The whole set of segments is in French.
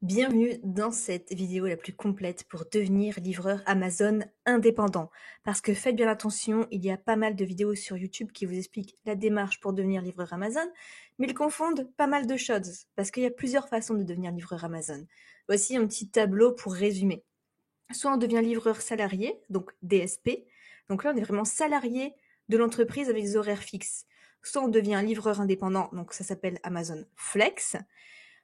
Bienvenue dans cette vidéo la plus complète pour devenir livreur Amazon indépendant. Parce que faites bien attention, il y a pas mal de vidéos sur YouTube qui vous expliquent la démarche pour devenir livreur Amazon, mais ils confondent pas mal de choses, parce qu'il y a plusieurs façons de devenir livreur Amazon. Voici un petit tableau pour résumer. Soit on devient livreur salarié, donc DSP, donc là on est vraiment salarié de l'entreprise avec des horaires fixes. Soit on devient livreur indépendant, donc ça s'appelle Amazon Flex.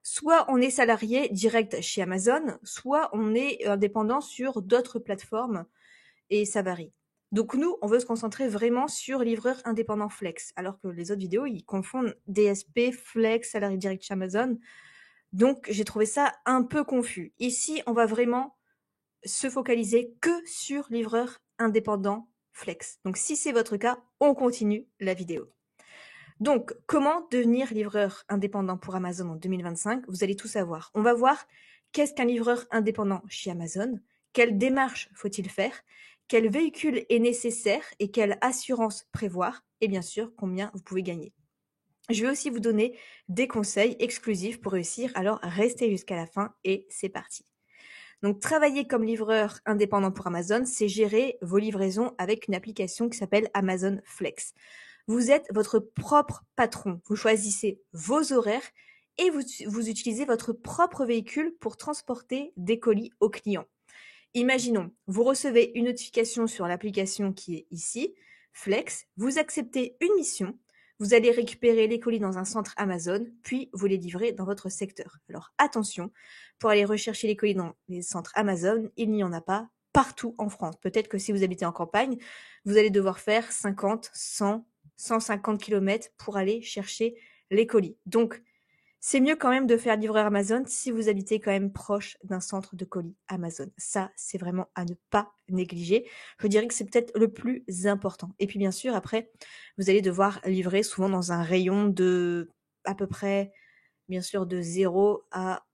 Soit on est salarié direct chez Amazon, soit on est indépendant sur d'autres plateformes et ça varie. Donc nous, on veut se concentrer vraiment sur livreur indépendant flex, alors que les autres vidéos, ils confondent DSP, flex, salarié direct chez Amazon. Donc j'ai trouvé ça un peu confus. Ici, on va vraiment se focaliser que sur livreur indépendant flex. Donc si c'est votre cas, on continue la vidéo. Donc, comment devenir livreur indépendant pour Amazon en 2025? Vous allez tout savoir. On va voir qu'est-ce qu'un livreur indépendant chez Amazon, quelle démarche faut-il faire, quel véhicule est nécessaire et quelle assurance prévoir, et bien sûr, combien vous pouvez gagner. Je vais aussi vous donner des conseils exclusifs pour réussir, alors restez jusqu'à la fin et c'est parti. Donc, travailler comme livreur indépendant pour Amazon, c'est gérer vos livraisons avec une application qui s'appelle Amazon Flex. Vous êtes votre propre patron. Vous choisissez vos horaires et vous utilisez votre propre véhicule pour transporter des colis aux clients. Imaginons, vous recevez une notification sur l'application qui est ici, Flex, vous acceptez une mission, vous allez récupérer les colis dans un centre Amazon, puis vous les livrez dans votre secteur. Alors attention, pour aller rechercher les colis dans les centres Amazon, il n'y en a pas partout en France. Peut-être que si vous habitez en campagne, vous allez devoir faire 50, 100, 150 km pour aller chercher les colis. Donc, c'est mieux quand même de faire livreur Amazon si vous habitez quand même proche d'un centre de colis Amazon. Ça, c'est vraiment à ne pas négliger. Je dirais que c'est peut-être le plus important. Et puis bien sûr, après, vous allez devoir livrer souvent dans un rayon de à peu près, bien sûr, de 0 à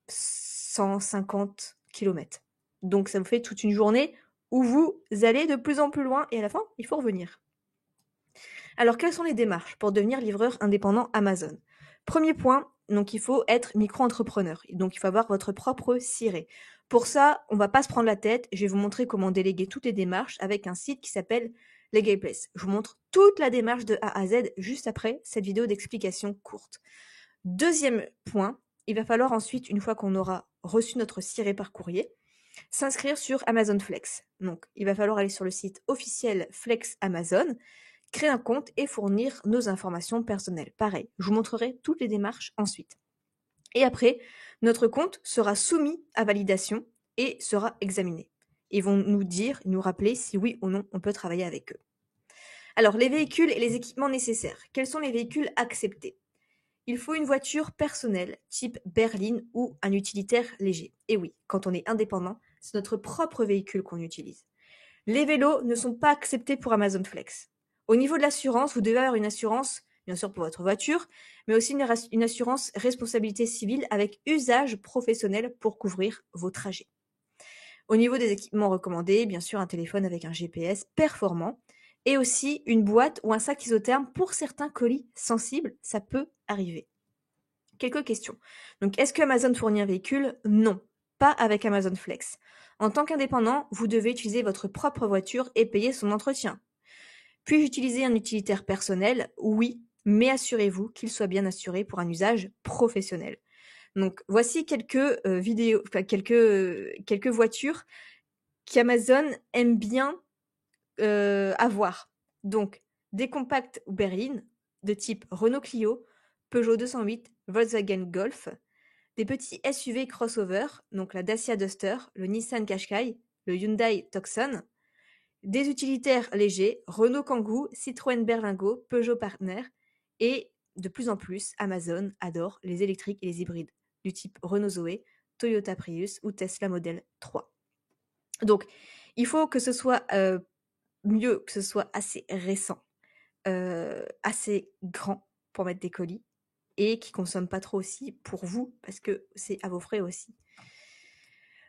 150 km. Donc ça vous fait toute une journée où vous allez de plus en plus loin et à la fin, il faut revenir. Alors, quelles sont les démarches pour devenir livreur indépendant Amazon? Premier point, donc il faut être micro-entrepreneur. Donc il faut avoir votre propre ciré. Pour ça, on va pas se prendre la tête. Je vais vous montrer comment déléguer toutes les démarches avec un site qui s'appelle Legayplace. Je vous montre toute la démarche de A à Z juste après cette vidéo d'explication courte. Deuxième point, il va falloir ensuite, une fois qu'on aura reçu notre ciré par courrier, s'inscrire sur Amazon Flex. Donc, il va falloir aller sur le site officiel Flex Amazon, créer un compte et fournir nos informations personnelles. Pareil, je vous montrerai toutes les démarches ensuite. Et après, notre compte sera soumis à validation et sera examiné. Ils vont nous dire, nous rappeler si oui ou non on peut travailler avec eux. Alors, les véhicules et les équipements nécessaires. Quels sont les véhicules acceptés? Il faut une voiture personnelle, type berline ou un utilitaire léger. Et oui, quand on est indépendant, c'est notre propre véhicule qu'on utilise. Les vélos ne sont pas acceptés pour Amazon Flex. Au niveau de l'assurance, vous devez avoir une assurance, bien sûr pour votre voiture, mais aussi une assurance responsabilité civile avec usage professionnel pour couvrir vos trajets. Au niveau des équipements recommandés, bien sûr un téléphone avec un GPS performant et aussi une boîte ou un sac isotherme pour certains colis sensibles, ça peut arriver. Quelques questions. Donc, est-ce que Amazon fournit un véhicule? Non, pas avec Amazon Flex. En tant qu'indépendant, vous devez utiliser votre propre voiture et payer son entretien. Puis-je utiliser un utilitaire personnel? Oui, mais assurez-vous qu'il soit bien assuré pour un usage professionnel. Donc, voici quelques vidéos, enfin, quelques voitures qu'Amazon aime bien avoir. Donc, des compacts ou berlines de type Renault Clio, Peugeot 208, Volkswagen Golf, des petits SUV crossover, donc la Dacia Duster, le Nissan Qashqai, le Hyundai Tucson, des utilitaires légers, Renault Kangoo, Citroën Berlingo, Peugeot Partner, et de plus en plus, Amazon adore les électriques et les hybrides, du type Renault Zoé, Toyota Prius ou Tesla Model 3. Donc, il faut que ce soit mieux, que ce soit assez récent, assez grand pour mettre des colis, et qui consomme pas trop aussi pour vous, parce que c'est à vos frais aussi.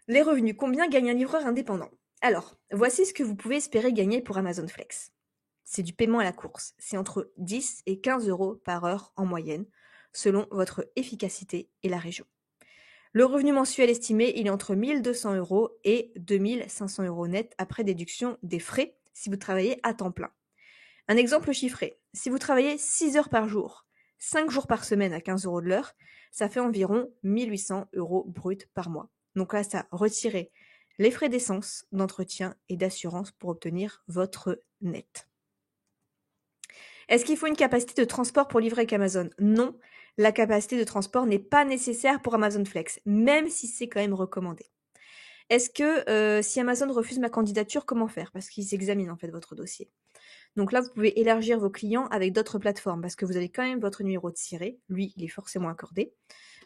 Les revenus, combien gagne un livreur indépendant? Alors, voici ce que vous pouvez espérer gagner pour Amazon Flex. C'est du paiement à la course. C'est entre 10 et 15 euros par heure en moyenne, selon votre efficacité et la région. Le revenu mensuel estimé, il est entre 1 200 € et 2 500 € net après déduction des frais si vous travaillez à temps plein. Un exemple chiffré, si vous travaillez 6 heures par jour, 5 jours par semaine à 15 € de l'heure, ça fait environ 1 800 € brut par mois. Donc là, ça retirer les frais d'essence, d'entretien et d'assurance pour obtenir votre net. Est-ce qu'il faut une capacité de transport pour livrer avec Amazon? Non, la capacité de transport n'est pas nécessaire pour Amazon Flex, même si c'est quand même recommandé. Est-ce que si Amazon refuse ma candidature, comment faire? Parce qu'ils examinent en fait votre dossier. Donc là, vous pouvez élargir vos clients avec d'autres plateformes parce que vous avez quand même votre numéro de ciré. Lui, il est forcément accordé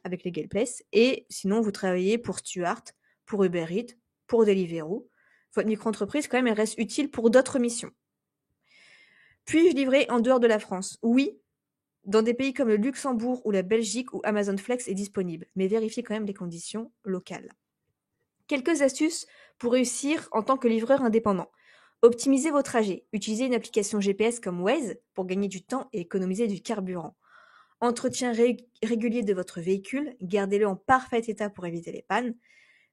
avec les Place. Et sinon, vous travaillez pour Stuart, pour Uber Eats, pour Deliveroo. Votre micro-entreprise, quand même, elle reste utile pour d'autres missions. Puis-je livrer en dehors de la France? Oui, dans des pays comme le Luxembourg ou la Belgique où Amazon Flex est disponible, mais vérifiez quand même les conditions locales. Quelques astuces pour réussir en tant que livreur indépendant. Optimisez vos trajets. Utilisez une application GPS comme Waze pour gagner du temps et économiser du carburant. Entretien régulier de votre véhicule. Gardez-le en parfait état pour éviter les pannes.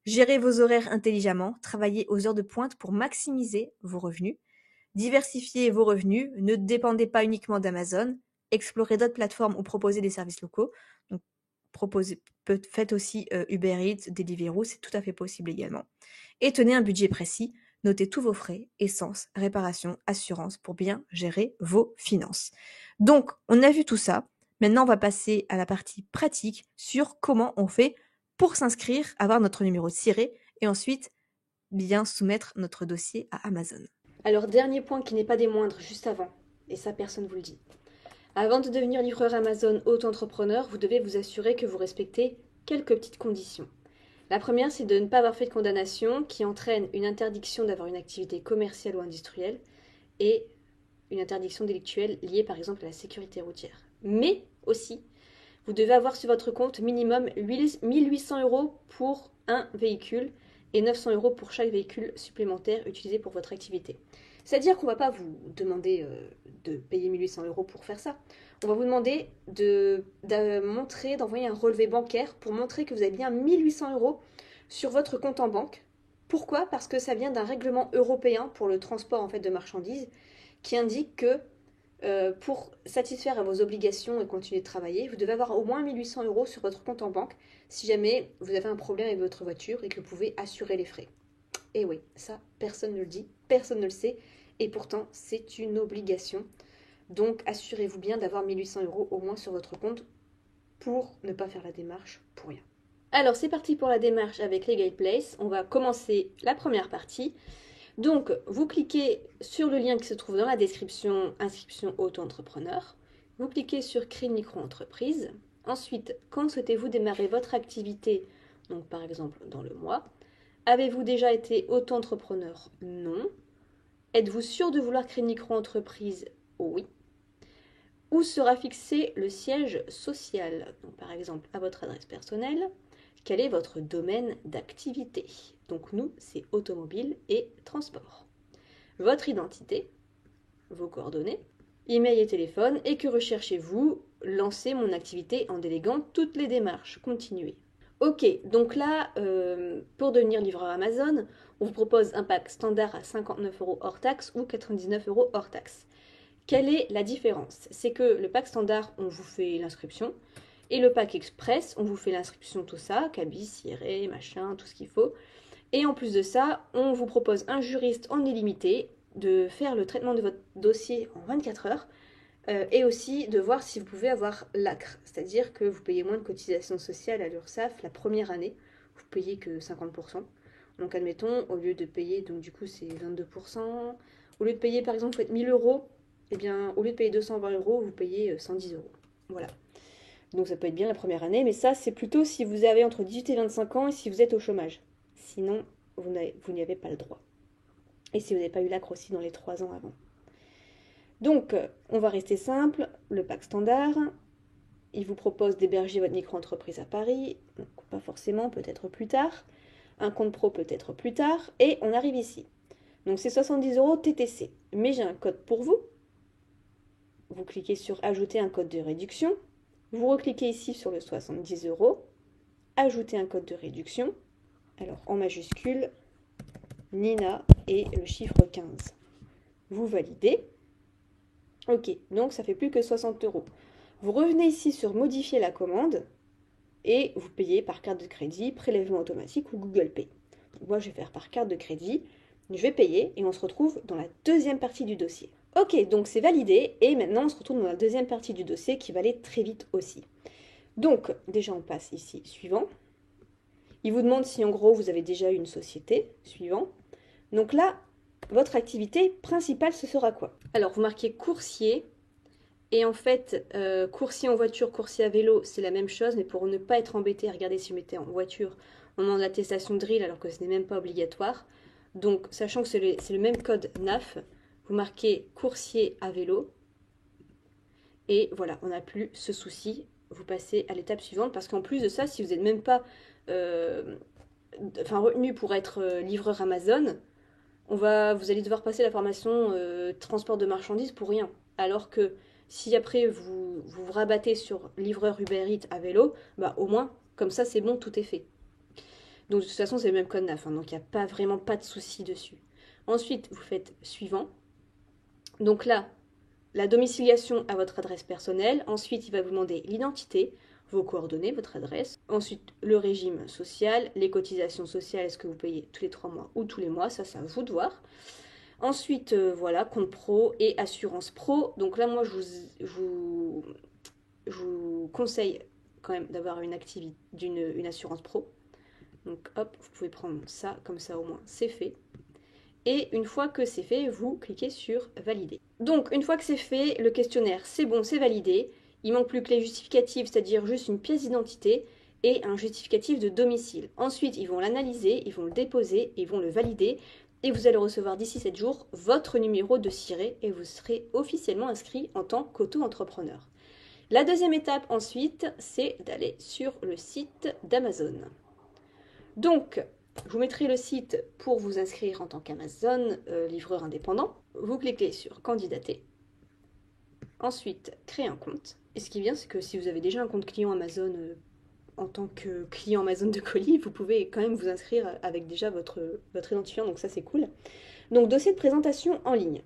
Gérez vos horaires intelligemment. Travaillez aux heures de pointe pour maximiser vos revenus. Diversifiez vos revenus. Ne dépendez pas uniquement d'Amazon. Explorez d'autres plateformes ou proposez des services locaux. Donc, faites aussi Uber Eats, Deliveroo, c'est tout à fait possible également. Et tenez un budget précis. Notez tous vos frais, essence, réparation, assurance pour bien gérer vos finances. Donc, on a vu tout ça. Maintenant, on va passer à la partie pratique sur comment on fait pour s'inscrire, avoir notre numéro de ciré et ensuite bien soumettre notre dossier à Amazon. Alors, dernier point qui n'est pas des moindres, juste avant, et ça personne ne vous le dit. Avant de devenir livreur Amazon auto-entrepreneur, vous devez vous assurer que vous respectez quelques petites conditions. La première, c'est de ne pas avoir fait de condamnation qui entraîne une interdiction d'avoir une activité commerciale ou industrielle et une interdiction délictuelle liée par exemple à la sécurité routière. Mais aussi, vous devez avoir sur votre compte minimum 1800 € pour un véhicule et 900 € pour chaque véhicule supplémentaire utilisé pour votre activité. C'est-à-dire qu'on ne va pas vous demander de payer 1800 € pour faire ça. On va vous demander d'envoyer un relevé bancaire pour montrer que vous avez bien 1800 € sur votre compte en banque. Pourquoi? Parce que ça vient d'un règlement européen pour le transport en fait, de marchandises qui indique que pour satisfaire à vos obligations et continuer de travailler, vous devez avoir au moins 1800 € sur votre compte en banque si jamais vous avez un problème avec votre voiture et que vous pouvez assurer les frais. Et oui, ça, personne ne le dit, personne ne le sait, et pourtant, c'est une obligation. Donc, assurez-vous bien d'avoir 1800 € au moins sur votre compte pour ne pas faire la démarche pour rien. Alors, c'est parti pour la démarche avec Legal Place. On va commencer la première partie. Donc, vous cliquez sur le lien qui se trouve dans la description, inscription auto-entrepreneur. Vous cliquez sur Créer micro-entreprise. Ensuite, quand souhaitez-vous démarrer votre activité? Donc, par exemple, dans le mois. Avez-vous déjà été auto-entrepreneur? Non. Êtes-vous sûr de vouloir créer une micro-entreprise? Oui. Où sera fixé le siège social? Donc, par exemple, à votre adresse personnelle. Quel est votre domaine d'activité? Donc nous, c'est automobile et transport. Votre identité, vos coordonnées, email et téléphone, et que recherchez-vous? Lancer mon activité en déléguant toutes les démarches. Continuez. Ok, donc là, pour devenir livreur Amazon, on vous propose un pack standard à 59 € hors taxe ou 99 € hors taxe. Quelle est la différence? C'est que le pack standard, on vous fait l'inscription, et le pack express, on vous fait l'inscription, tout ça, cabis, ciré, machin, tout ce qu'il faut. Et en plus de ça, on vous propose un juriste en illimité, de faire le traitement de votre dossier en 24 heures, et aussi de voir si vous pouvez avoir l'ACRE, c'est-à-dire que vous payez moins de cotisations sociales à l'URSSAF la première année, vous payez que 50%. Donc admettons, au lieu de payer, donc du coup c'est 22%, au lieu de payer par exemple, vous faites 1000 €, eh bien au lieu de payer 220 €, vous payez 110 €. Voilà. Donc ça peut être bien la première année, mais ça c'est plutôt si vous avez entre 18 et 25 ans et si vous êtes au chômage. Sinon, vous n'y avez pas le droit. Et si vous n'avez pas eu l'ACRE aussi dans les 3 ans avant. Donc, on va rester simple, le pack standard, il vous propose d'héberger votre micro-entreprise à Paris, donc pas forcément, peut-être plus tard, un compte pro peut-être plus tard, et on arrive ici. Donc c'est 70 € TTC, mais j'ai un code pour vous. Vous cliquez sur ajouter un code de réduction, vous recliquez ici sur le 70 €, ajouter un code de réduction. Alors en majuscule, Nina et le chiffre 15. Vous validez. Ok, donc ça fait plus que 60 €. Vous revenez ici sur modifier la commande et vous payez par carte de crédit, prélèvement automatique ou Google Pay. Donc moi je vais faire par carte de crédit, je vais payer et on se retrouve dans la deuxième partie du dossier. Ok, donc c'est validé et maintenant on se retrouve dans la deuxième partie du dossier qui va aller très vite aussi. Donc déjà on passe ici, suivant. Il vous demande si en gros vous avez déjà une société, suivant. Donc là, votre activité principale ce sera quoi? Alors vous marquez coursier. Et en fait, coursier en voiture, coursier à vélo, c'est la même chose, mais pour ne pas être embêté, regardez si vous mettez en voiture, on demande l'attestation de RIL alors que ce n'est même pas obligatoire. Donc, sachant que c'est le même code NAF, vous marquez coursier à vélo. Et voilà, on n'a plus ce souci. Vous passez à l'étape suivante parce qu'en plus de ça, si vous n'êtes même pas retenu pour être livreur Amazon, vous allez devoir passer la formation transport de marchandises pour rien. Alors que si après vous vous rabattez sur livreur Uber Eats à vélo, bah au moins, comme ça c'est bon, tout est fait. Donc de toute façon c'est le même code NAF, hein, donc il n'y a pas vraiment pas de souci dessus. Ensuite, vous faites suivant. Donc là, la domiciliation à votre adresse personnelle. Ensuite, il va vous demander l'identité, vos coordonnées, votre adresse. Ensuite, le régime social, les cotisations sociales, est-ce que vous payez tous les 3 mois ou tous les mois, ça c'est à vous de voir. Ensuite, voilà, compte pro et assurance pro. Donc là, moi, je vous conseille quand même d'avoir une assurance pro. Donc hop, vous pouvez prendre ça, comme ça au moins c'est fait. Et une fois que c'est fait, vous cliquez sur valider. Donc une fois que c'est fait, le questionnaire c'est bon, c'est validé. Il manque plus que les justificatifs, c'est-à-dire juste une pièce d'identité et un justificatif de domicile. Ensuite, ils vont l'analyser, ils vont le déposer, ils vont le valider. Et vous allez recevoir d'ici 7 jours votre numéro de SIRET et vous serez officiellement inscrit en tant qu'auto-entrepreneur. La deuxième étape ensuite, c'est d'aller sur le site d'Amazon. Donc, je vous mettrai le site pour vous inscrire en tant qu'Amazon livreur indépendant. Vous cliquez sur candidater. Ensuite, créer un compte. Et ce qui est bien, c'est que si vous avez déjà un compte client Amazon en tant que client Amazon de colis, vous pouvez quand même vous inscrire avec déjà votre identifiant, donc ça c'est cool. Donc, dossier de présentation en ligne.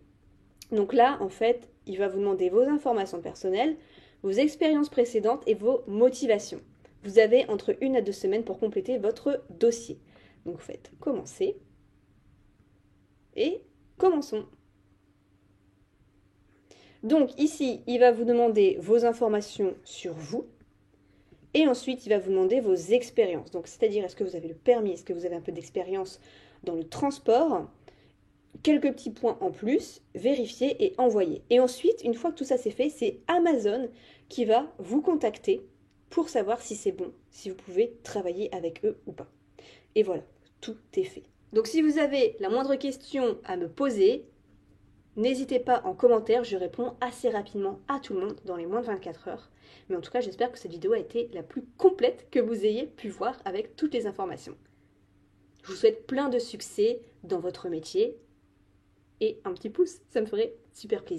Donc là, en fait, il va vous demander vos informations personnelles, vos expériences précédentes et vos motivations. Vous avez entre 1 à 2 semaines pour compléter votre dossier. Donc vous faites commencer et commençons. Donc ici, il va vous demander vos informations sur vous et ensuite il va vous demander vos expériences. Donc c'est-à-dire est-ce que vous avez le permis, est-ce que vous avez un peu d'expérience dans le transport, quelques petits points en plus, vérifier et envoyer. Et ensuite, une fois que tout ça c'est fait, c'est Amazon qui va vous contacter pour savoir si c'est bon, si vous pouvez travailler avec eux ou pas. Et voilà, tout est fait. Donc si vous avez la moindre question à me poser, n'hésitez pas en commentaire, je réponds assez rapidement à tout le monde dans les moins de 24 heures. Mais en tout cas, j'espère que cette vidéo a été la plus complète que vous ayez pu voir avec toutes les informations. Je vous souhaite plein de succès dans votre métier et un petit pouce, ça me ferait super plaisir.